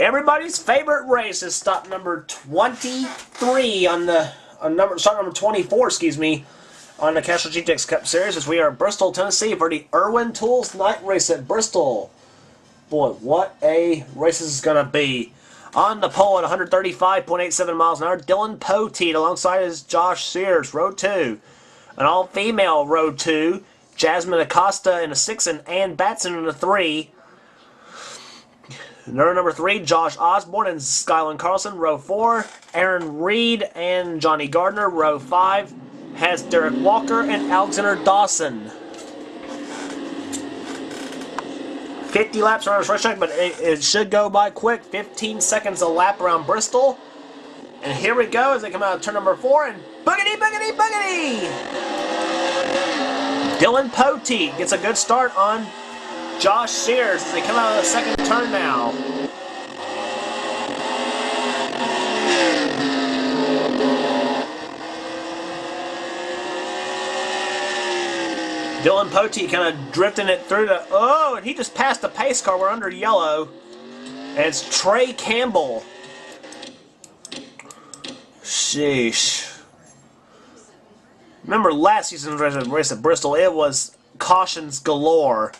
Everybody's favorite race is stop number 23 on the start number 24, excuse me, on the Castrol GTX Cup Series as we are at Bristol, Tennessee for the Irwin Tools Night Race at Bristol. Boy, what a race this is going to be. On the pole at 135.87 miles an hour, Dylan Poteet alongside his Josh Sears, row 2. An all-female row 2, Jasmine Acosta in a 6 and Ann Batson in a 3. Number 3, Josh Osborne and Skyland Carlson, row 4. Aaron Reed and Johnny Gardner, row 5. Has Derek Walker and Alexander Dawson. 50 laps around this racetrack, but it should go by quick. 15 seconds a lap around Bristol. And here we go as they come out of turn number 4, and boogity, boogity, boogity! Dylan Poteet gets a good start on Josh Sears as they come out of the second turn now. Dylan Poteet kind of drifting it through the... Oh, and he just passed the pace car. We're under yellow. And it's Trey Campbell. Sheesh. Remember last season's race at Bristol, it was cautions galore.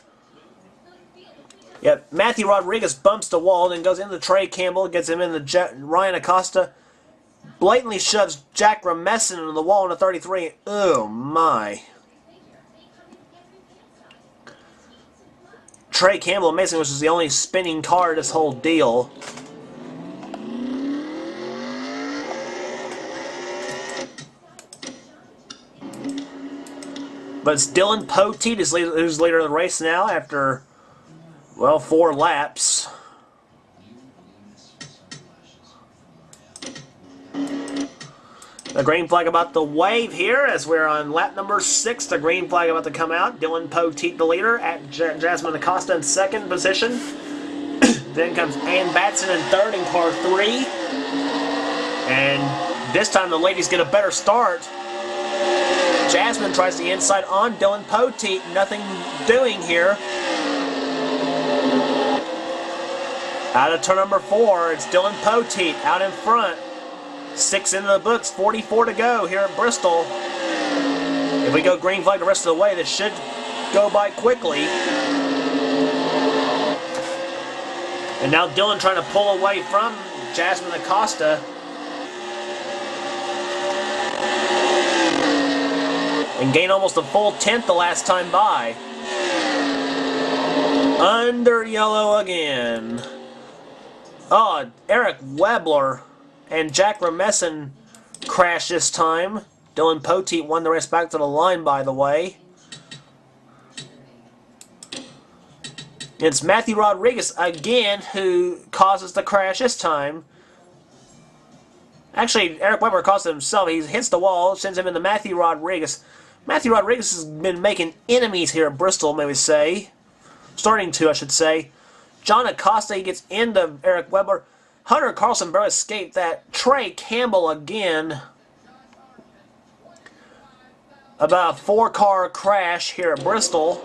Yep, Matthew Rodriguez bumps the wall, then goes into Trey Campbell, gets him in the Ryan Acosta. Blatantly shoves Jack Ramesson into the wall in the 33. Oh my. Trey Campbell, amazing, which is the only spinning car in this whole deal. But it's Dylan Poteet who's leader of the race now after, well, 4 laps. The green flag about to wave here as we're on lap number 6. The green flag about to come out. Dylan Poteet, the leader, at Jasmine Acosta in second position. Then comes Ann Batson in third in car 3. And this time the ladies get a better start. Jasmine tries the inside on Dylan Poteet. Nothing doing here. Out of turn number 4, it's Dylan Poteet out in front. 6 into the books, 44 to go here at Bristol. If we go green flag the rest of the way, this should go by quickly. And now Dylan trying to pull away from Jasmine Acosta. And gain almost a full 10th the last time by. Under yellow again. Oh, Eric Webler and Jack Ramesson crashed this time. Dylan Poteet won the race back to the line, by the way. It's Matthew Rodriguez again who causes the crash this time. Actually, Eric Weber caused it himself. He hits the wall, sends him into Matthew Rodriguez. Matthew Rodriguez has been making enemies here at Bristol, may we say. Starting to, I should say. John Acosta, he gets into Eric Weber. Hunter Carlson barely escaped that. Trey Campbell again. About a 4-car crash here at Bristol.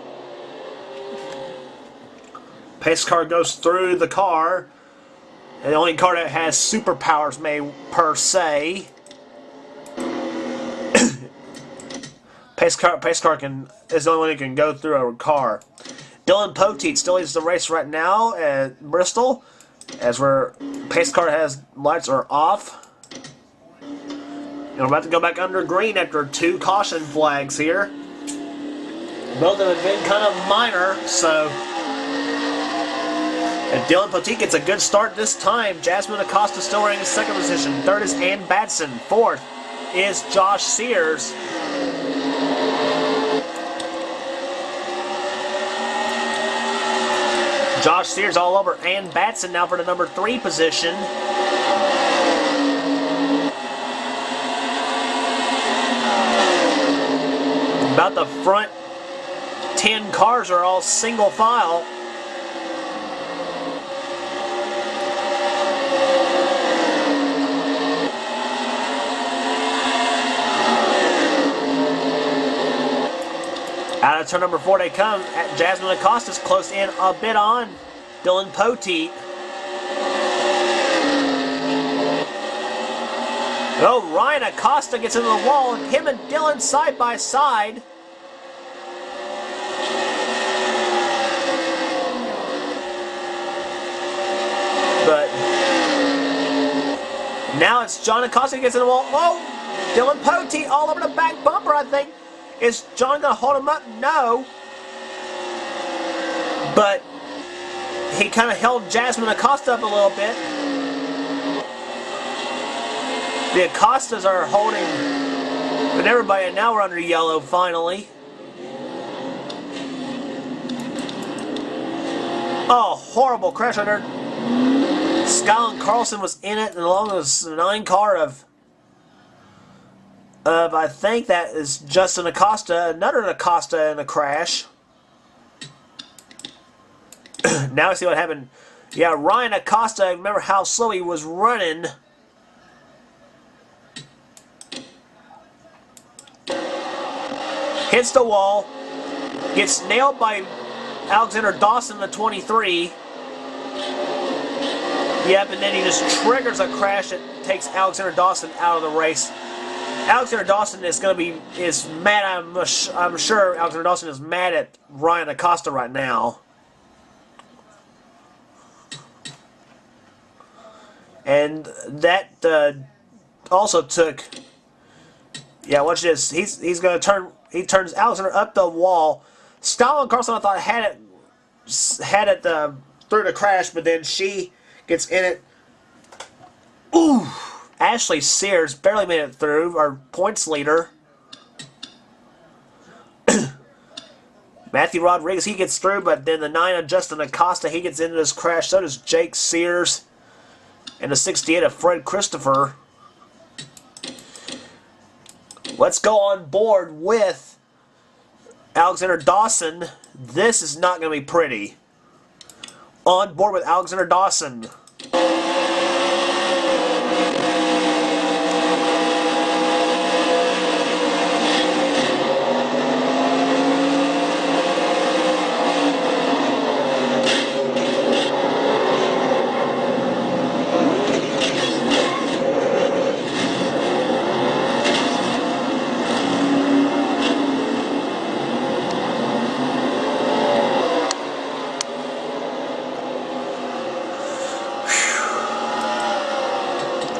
Pace car goes through the car. And the only car that has superpowers, per se. Pace car is the only one that can go through a car. Dylan Poteet still leads the race right now at Bristol. As pace car lights are off. And we're about to go back under green after 2 caution flags here. Both of them have been kind of minor, so. And Dylan Poteet gets a good start this time. Jasmine Acosta still running in second position. Third is Ann Batson. Fourth is Josh Sears. Josh Sears all over Ann Batson now for the number 3 position. About the front 10 cars are all single file. Out of turn number 4 they come. Jasmine Acosta's close in a bit on Dylan Poteet. Oh, Ryan Acosta gets into the wall. Him and Dylan side by side. But now it's John Acosta who gets in the wall. Oh, Dylan Poteet all over the back bumper, I think. Is John going to hold him up? No. But he kind of held Jasmine Acosta up a little bit. The Acostas are holding but everybody, and now we're under yellow finally. Oh, horrible crash under. Skyland Carlson was in it, and along with the 9 car of I think that is Justin Acosta, another Acosta in a crash. Now I see what happened. Yeah, Ryan Acosta, remember how slow he was running. Hits the wall. Gets nailed by Alexander Dawson, the 23. Yep, and then he just triggers a crash that takes Alexander Dawson out of the race. Alexander Dawson is mad. I'm sure Alexander Dawson is mad at Ryan Acosta right now. And that also took. Yeah, watch this. He's going to turn. He turns Alexander up the wall. Skyland Carlson, I thought, had it through the crash, but then she gets in it. Ooh! Ashley Sears barely made it through, our points leader. Matthew Rodriguez, he gets through, but then the 9 of Justin Acosta, he gets into this crash. So does Jake Sears. And the 68 of Fred Christopher. Let's go on board with Alexander Dawson. This is not going to be pretty. On board with Alexander Dawson.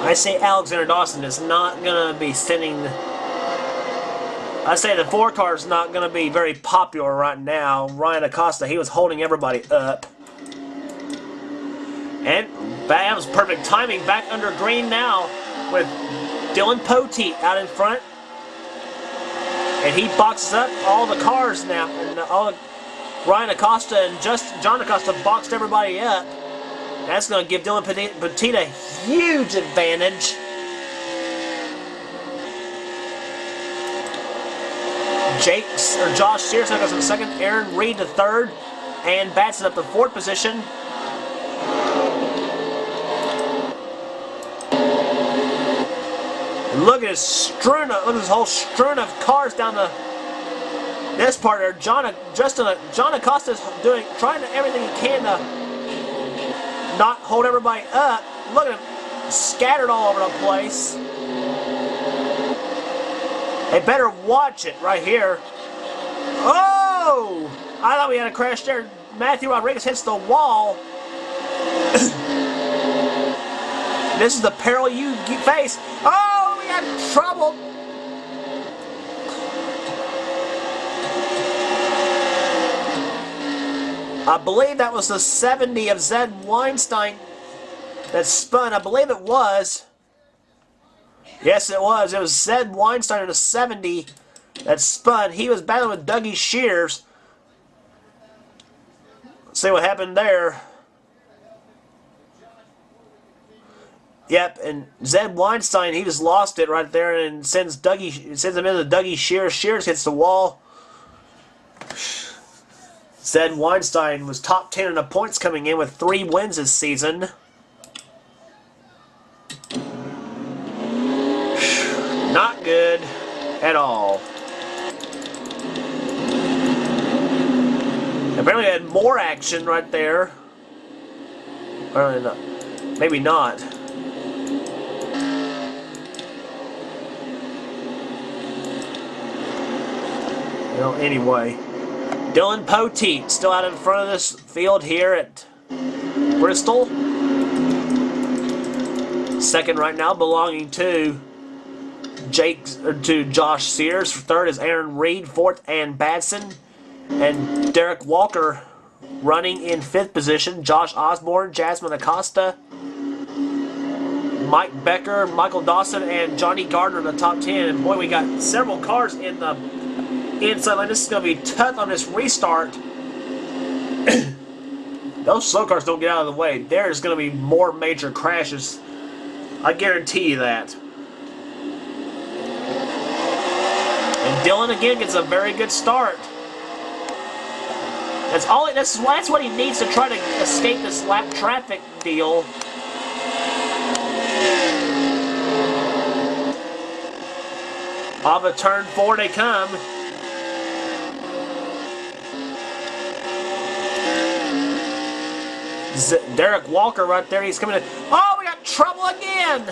I say Alexander Dawson is not going to be sending. I say the 4 car is not going to be very popular right now. Ryan Acosta, he was holding everybody up. And that was perfect timing. Back under green now with Dylan Poteet out in front. And he boxes up all the cars now. And Ryan Acosta and John Acosta boxed everybody up. That's going to give Dylan Poteet a huge advantage. Josh Sears goes in the 2nd, Aaron Reed the 3rd, and Batson up the 4th position. And look at his strewn, look at this whole strewn of cars down this part there. John Acosta is trying everything he can to not hold everybody up. Look at him scattered all over the place. They better watch it right here. Oh! I thought we had a crash there. Matthew Rodriguez hits the wall. This is the peril you face. Oh, we got trouble. I believe that was the 70 of Zed Weinstein that spun. I believe it was. Yes, it was. It was Zed Weinstein in the 70 that spun. He was battling with Dougie Shears. Let's see what happened there. Yep, and Zed Weinstein, he just lost it right there and sends him into Dougie Shears. Shears hits the wall. Zed Weinstein was top 10 in the points coming in with 3 wins this season. Not good at all. Apparently had more action right there. Or maybe not. Well, anyway. Dylan Poteet still out in front of this field here at Bristol. Second right now belonging to Josh Sears. Third is Aaron Reed. Fourth, Ann Badson. And Derek Walker running in fifth position. Josh Osborne, Jasmine Acosta, Mike Becker, Michael Dawson, and Johnny Gardner in the top 10. And boy, we got several cars in the inside line. This is going to be tough on this restart. Those slow cars don't get out of the way. There's going to be more major crashes. I guarantee you that. And Dylan again gets a very good start. That's what he needs to try to escape this lap traffic deal. Off of turn 4 they come. Derek Walker right there, he's coming in. Oh, we got trouble again!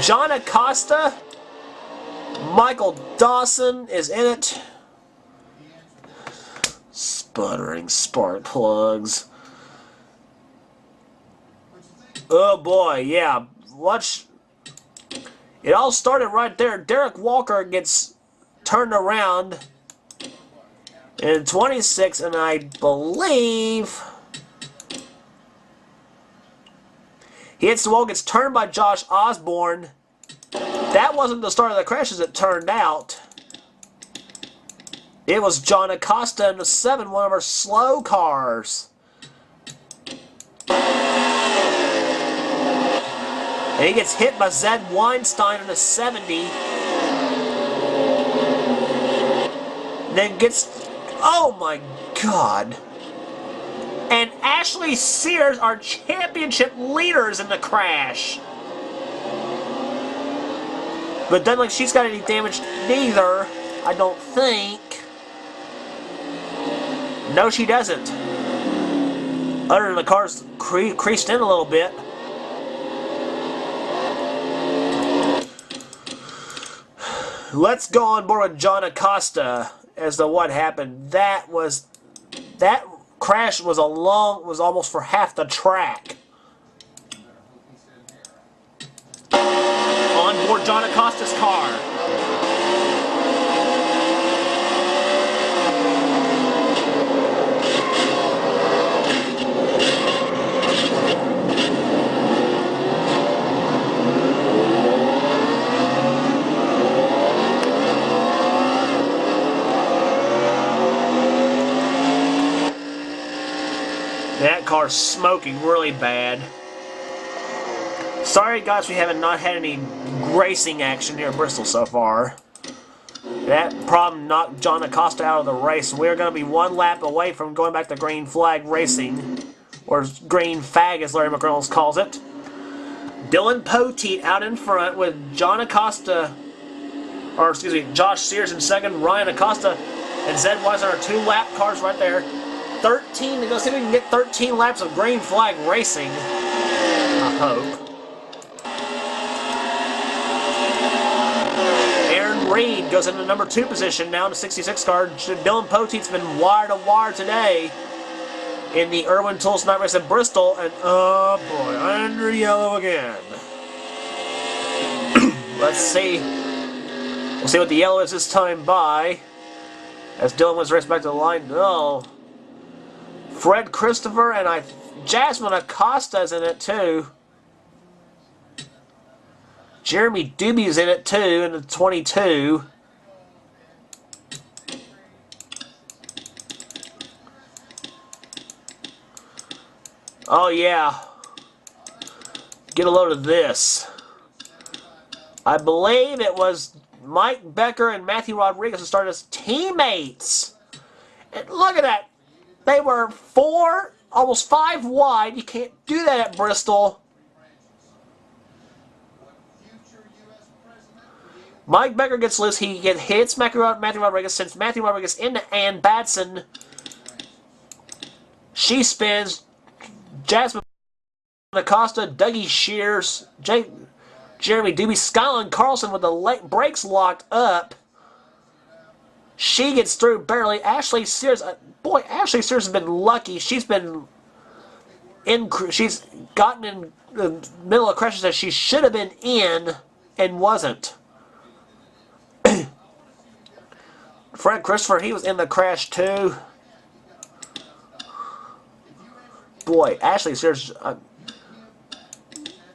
John Acosta, Michael Dawson is in it. Sputtering spark plugs. Oh boy, yeah. Watch. It all started right there. Derek Walker gets turned around in 26, and I believe he hits the wall, gets turned by Josh Osborne. That wasn't the start of the crash, as it turned out. It was John Acosta in the 7, one of our slow cars. And he gets hit by Zed Weinstein in the 70. Then gets... Oh my God. And Ashley Sears, our championship leaders in the crash. But doesn't like she's got any damage neither, I don't think. No, she doesn't. Other than the car's creased in a little bit. Let's go on board with John Acosta as to what happened. That crash was almost for half the track. On board John Acosta's car. That car's smoking really bad. Sorry guys, we haven't not had any racing action here at Bristol so far. That problem knocked John Acosta out of the race. We're going to be one lap away from going back to green flag racing. Or green fag as Larry McReynolds calls it. Dylan Poteet out in front with John Acosta, or excuse me, Josh Sears in second, Ryan Acosta and Zed Weiser are 2 lap cars right there. 13 to go. See if we can get 13 laps of green flag racing. I hope. Aaron Reed goes into number 2 position now in the 66 car. Dylan Poteet's been wire to wire today in the Irwin Tools Night Race at Bristol, and oh boy, under yellow again. Let's see. We'll see what the yellow is this time by. As Dylan was raced back to the line. Oh. Fred Christopher and Jasmine Acosta's in it too. Jeremy Doobie's in it too in the 22. Oh yeah. Get a load of this. I believe it was Mike Becker and Matthew Rodriguez who started as teammates. And look at that. They were 4, almost 5 wide. You can't do that at Bristol. Mike Becker gets loose. He hits Matthew Rodriguez, sends Matthew Rodriguez into Ann Badson. She spins. Jasmine Acosta, Dougie Shears, Jeremy Doobie, Skyland Carlson with the brakes locked up. She gets through barely. Ashley Sears, boy, Ashley Sears has been lucky. She's gotten in the middle of crashes that she should have been in and wasn't. Fred Christopher, he was in the crash too. Boy, Ashley Sears,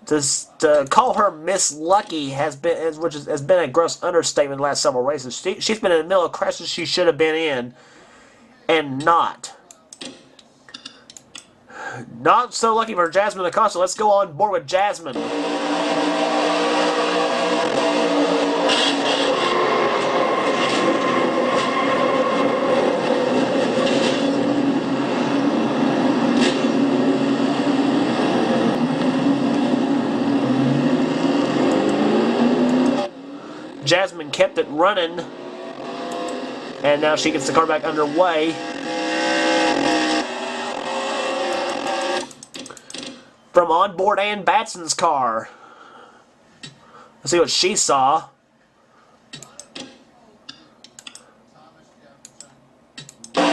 to call her Miss Lucky has been a gross understatement in the last several races. She's been in the middle of crashes she should have been in, and not. Not so lucky for Jasmine Acosta. Let's go on board with Jasmine. Jasmine kept it running, and now she gets the car back underway. From onboard Ann Batson's car. Let's see what she saw. From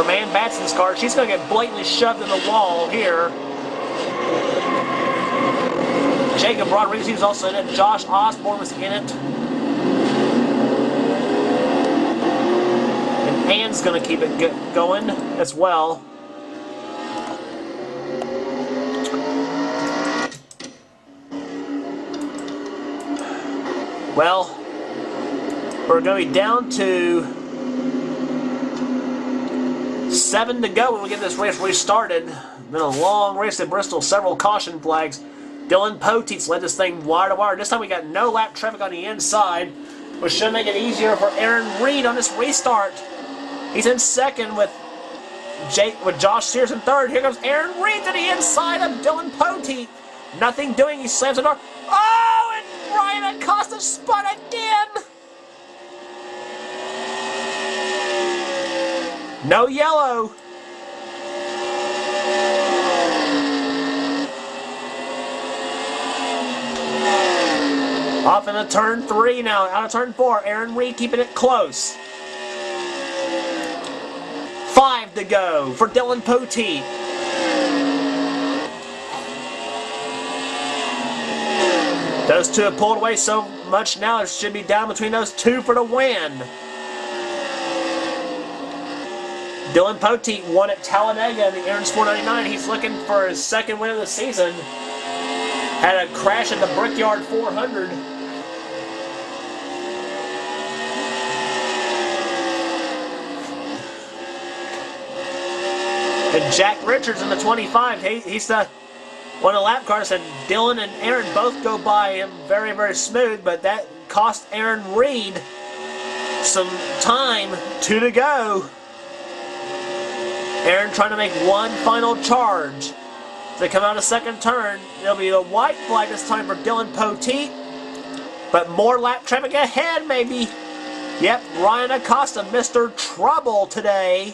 Ann Batson's car, she's going to get blatantly shoved in the wall here. Jacob Rodriguez, he was also in it. Josh Osborne was in it. And Ann's going to keep it going as well. Well, we're going to be down to 7 to go when we get this race restarted. Been a long race at Bristol, several caution flags. Dylan Poteet's led this thing wire to wire. This time we got no lap traffic on the inside, which should make it easier for Aaron Reed on this restart. He's in second with Josh Sears in third. Here comes Aaron Reed to the inside of Dylan Poteet. Nothing doing. He slams the door. Oh, and Ryan Acosta spun again. No yellow. Off into turn 3 now, out of turn 4. Aaron Reed keeping it close. 5 to go for Dylan Poteet. Those two have pulled away so much now, it should be down between those two for the win. Dylan Poteet won at Talladega in the Aaron's 499. He's looking for his second win of the season. Had a crash at the Brickyard 400. And Jack Richards in the 25. He's the one of the lap cars, and Dylan and Aaron both go by him very, very smooth, but that cost Aaron Reed some time. 2 to go. Aaron trying to make one final charge. As they come out of second turn, it'll be the white flag this time for Dylan Poteet. But more lap traffic ahead, maybe. Yep, Ryan Acosta, Mr. Trouble today.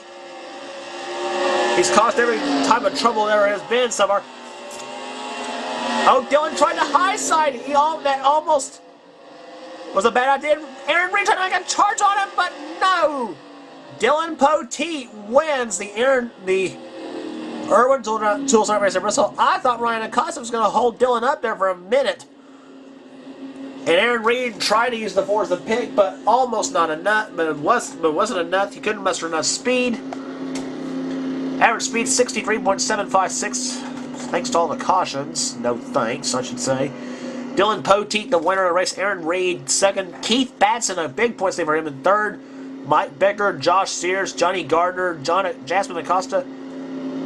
He's caused every type of trouble there has been so far. Oh, Dylan tried to high side. That almost was a bad idea. Aaron Reed tried to make a charge on him, but no. Dylan Poteet wins the Irwin Tools Night Race at Bristol. I thought Ryan Acosta was going to hold Dylan up there for a minute. And Aaron Reed tried to use the 4 as the pick, but almost not enough. But it wasn't enough. He couldn't muster enough speed. Average speed 63.756. Thanks to all the cautions. No thanks, I should say. Dylan Poteet, the winner of the race. Aaron Reed, second. Keith Batson, a big point save for him in third. Mike Becker, Josh Sears, Johnny Gardner, Jasmine Acosta.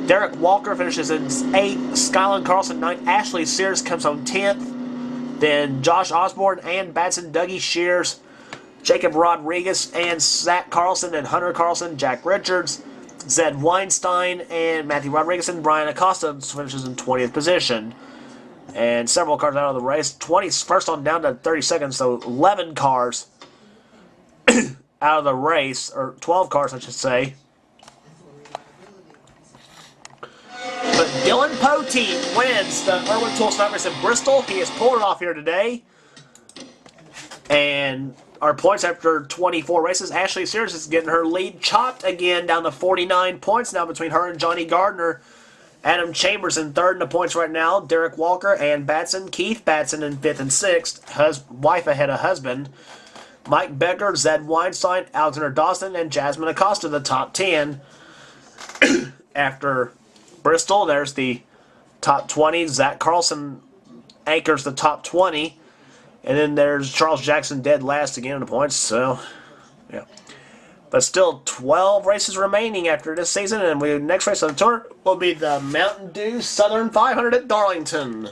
Derek Walker finishes in 8th. Skyland Carlson 9th. Ashley Sears comes home 10th. Then Josh Osborne, Ann Batson, Dougie Shears, Jacob Rodriguez, and Zach Carlson, and Hunter Carlson, Jack Richards, Zed Weinstein, and Matthew Rodriguez, and Brian Acosta finishes in 20th position. And several cars out of the race. 20's first on down to 30 seconds, so 11 cars out of the race, or 12 cars, I should say. But Dylan Poteet wins the Irwin Tools Night Race in Bristol. He has pulled it off here today. And our points after 24 races, Ashley Sears is getting her lead chopped again down to 49 points now between her and Johnny Gardner. Adam Chambers in third in the points right now. Derek Walker and Batson. Keith Batson in fifth and sixth. Wife ahead of husband. Mike Becker, Zed Weinstein, Alexander Dawson, and Jasmine Acosta, the top 10. After Bristol, there's the top 20. Zach Carlson anchors the top 20. And then there's Charles Jackson dead last again in the points. So, yeah. But still 12 races remaining after this season. And the next race on the tour will be the Mountain Dew Southern 500 at Darlington.